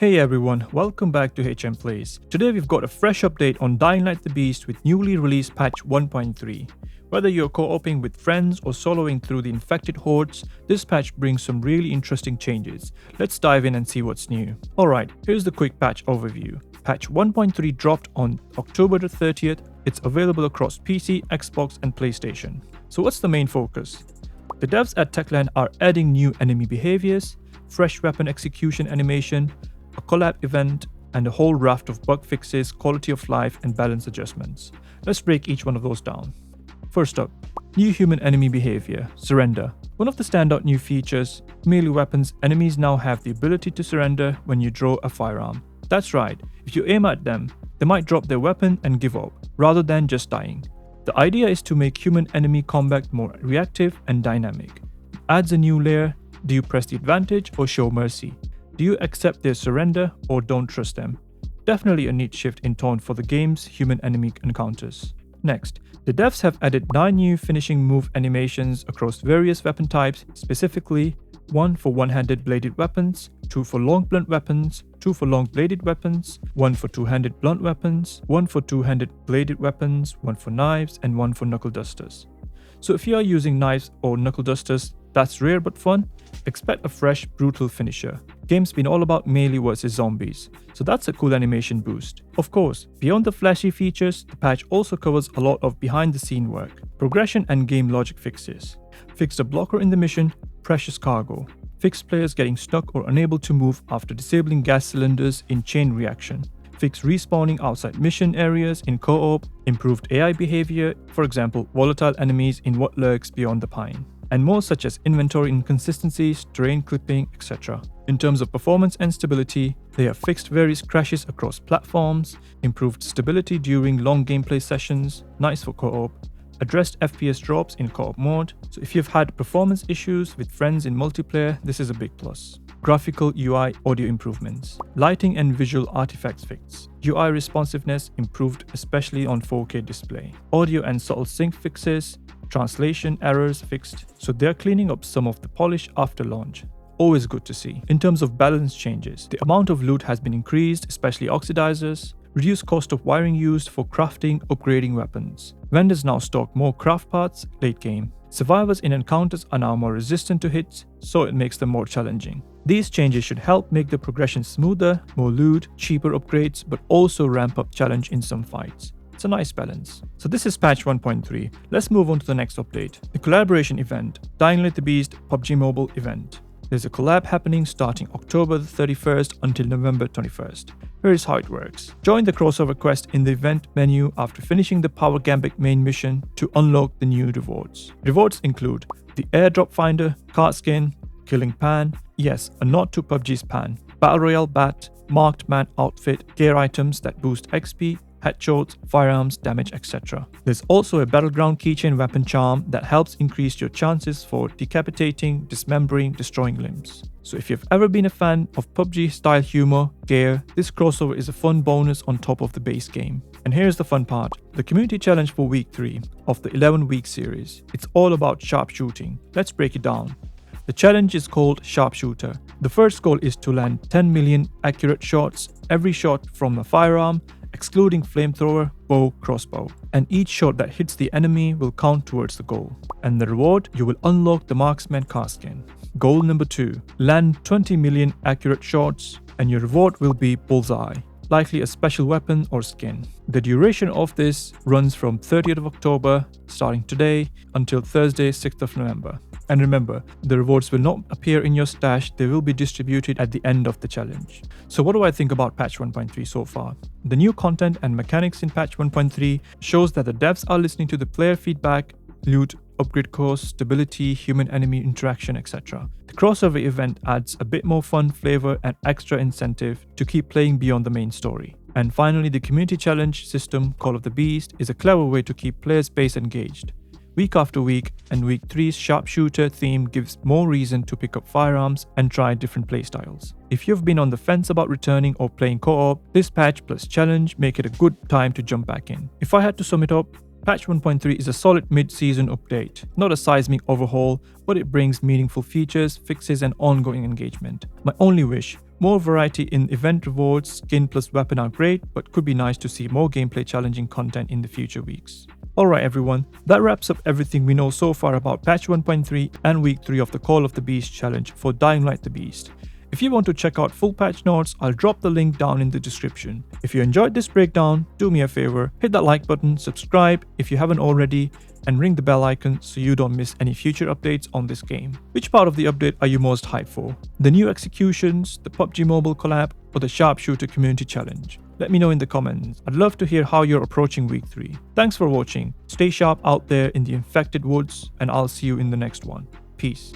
Hey everyone, welcome back to HM Plays. Today we've got a fresh update on Dying Light the Beast with newly released patch 1.3. Whether you're co-oping with friends or soloing through the infected hordes, this patch brings some really interesting changes. Let's dive in and see what's new. Alright, here's the quick patch overview. Patch 1.3 dropped on October the 30th. It's available across PC, Xbox and PlayStation. So what's the main focus? The devs at Techland are adding new enemy behaviors, fresh weapon execution animation, a collab event, and a whole raft of bug fixes, quality of life, and balance adjustments. Let's break each one of those down. First up, new human enemy behavior, surrender. One of the standout new features, melee weapons enemies now have the ability to surrender when you draw a firearm. That's right, if you aim at them, they might drop their weapon and give up, rather than just dying. The idea is to make human enemy combat more reactive and dynamic. It adds a new layer. Do you press the advantage or show mercy? Do you accept their surrender or don't trust them? Definitely a neat shift in tone for the game's human-enemy encounters. Next, the devs have added 9 new finishing move animations across various weapon types, specifically 1 for one-handed bladed weapons, 2 for long blunt weapons, 2 for long bladed weapons, 1 for two-handed blunt weapons, 1 for two-handed bladed weapons, 1 for knives, and 1 for knuckle dusters. So if you are using knives or knuckle dusters, that's rare but fun. Expect a fresh, brutal finisher. Game's been all about melee versus zombies, so that's a cool animation boost. Of course, beyond the flashy features, the patch also covers a lot of behind-the-scene work, progression and game logic fixes. Fixed a blocker in the mission, precious cargo. Fixed players getting stuck or unable to move after disabling gas cylinders in chain reaction. Fixed respawning outside mission areas in co-op, improved AI behavior, for example, volatile enemies in what lurks beyond the pine, and more such as inventory inconsistencies, terrain clipping, etc. In terms of performance and stability, they have fixed various crashes across platforms, improved stability during long gameplay sessions, nice for co-op, addressed FPS drops in co-op mode, so if you've had performance issues with friends in multiplayer, this is a big plus. Graphical UI audio improvements, lighting and visual artifacts fixed, UI responsiveness improved especially on 4K display, audio and subtle sync fixes, translation errors fixed, so they're cleaning up some of the polish after launch. Always good to see. In terms of balance changes, the amount of loot has been increased, especially oxidizers, reduced cost of wiring used for crafting, upgrading weapons. Vendors now stock more craft parts late game. Survivors in encounters are now more resistant to hits, so it makes them more challenging. These changes should help make the progression smoother, more loot, cheaper upgrades, but also ramp up challenge in some fights. It's a nice balance. So this is patch 1.3. Let's move on to the next update. The collaboration event, Dying Light the Beast PUBG Mobile event. There's a collab happening starting October the 31st until November 21st. Here's how it works. Join the crossover quest in the event menu after finishing the Power Gambit main mission to unlock the new rewards. Rewards include the airdrop finder, card skin, killing pan, yes, a nod to PUBG's pan, battle royale bat, marked man outfit, gear items that boost XP, headshots, firearms, damage, etc. There's also a battleground keychain weapon charm that helps increase your chances for decapitating, dismembering, destroying limbs. So if you've ever been a fan of PUBG style humor, gear, this crossover is a fun bonus on top of the base game. And here's the fun part, the community challenge for week 3 of the 11-week series. It's all about sharpshooting. Let's break it down. The challenge is called Sharpshooter. The first goal is to land 10 million accurate shots, every shot from a firearm, excluding flamethrower, bow, crossbow. And each shot that hits the enemy will count towards the goal. And the reward, you will unlock the marksman card skin. Goal number 2, land 20 million accurate shots and your reward will be bullseye, likely a special weapon or skin. The duration of this runs from 30th of October, starting today, until Thursday, 6th of November. And remember, the rewards will not appear in your stash, they will be distributed at the end of the challenge. So what do I think about patch 1.3 so far? The new content and mechanics in patch 1.3 shows that the devs are listening to the player feedback, loot, upgrade costs, stability, human-enemy interaction, etc. The crossover event adds a bit more fun, flavor, and extra incentive to keep playing beyond the main story. And finally, the community challenge system, Call of the Beast, is a clever way to keep players' base engaged. Week after week, and week 3's sharpshooter theme gives more reason to pick up firearms and try different playstyles. If you've been on the fence about returning or playing co-op, this patch plus challenge make it a good time to jump back in. If I had to sum it up, Patch 1.3 is a solid mid-season update, not a seismic overhaul, but it brings meaningful features, fixes and ongoing engagement. My only wish, More variety in event rewards, skin plus weapon are great, but could be nice to see more gameplay challenging content in the future weeks. Alright everyone, that wraps up everything we know so far about patch 1.3 and week 3 of the Call of the Beast challenge for Dying Light the Beast. If you want to check out full patch notes, I'll drop the link down in the description. If you enjoyed this breakdown, do me a favor, hit that like button, subscribe if you haven't already, and ring the bell icon so you don't miss any future updates on this game. Which part of the update are you most hyped for? The new executions, the PUBG Mobile collab, or the Sharpshooter community challenge? Let me know in the comments. I'd love to hear how you're approaching week 3. Thanks for watching. Stay sharp out there in the infected woods, and I'll see you in the next one. Peace.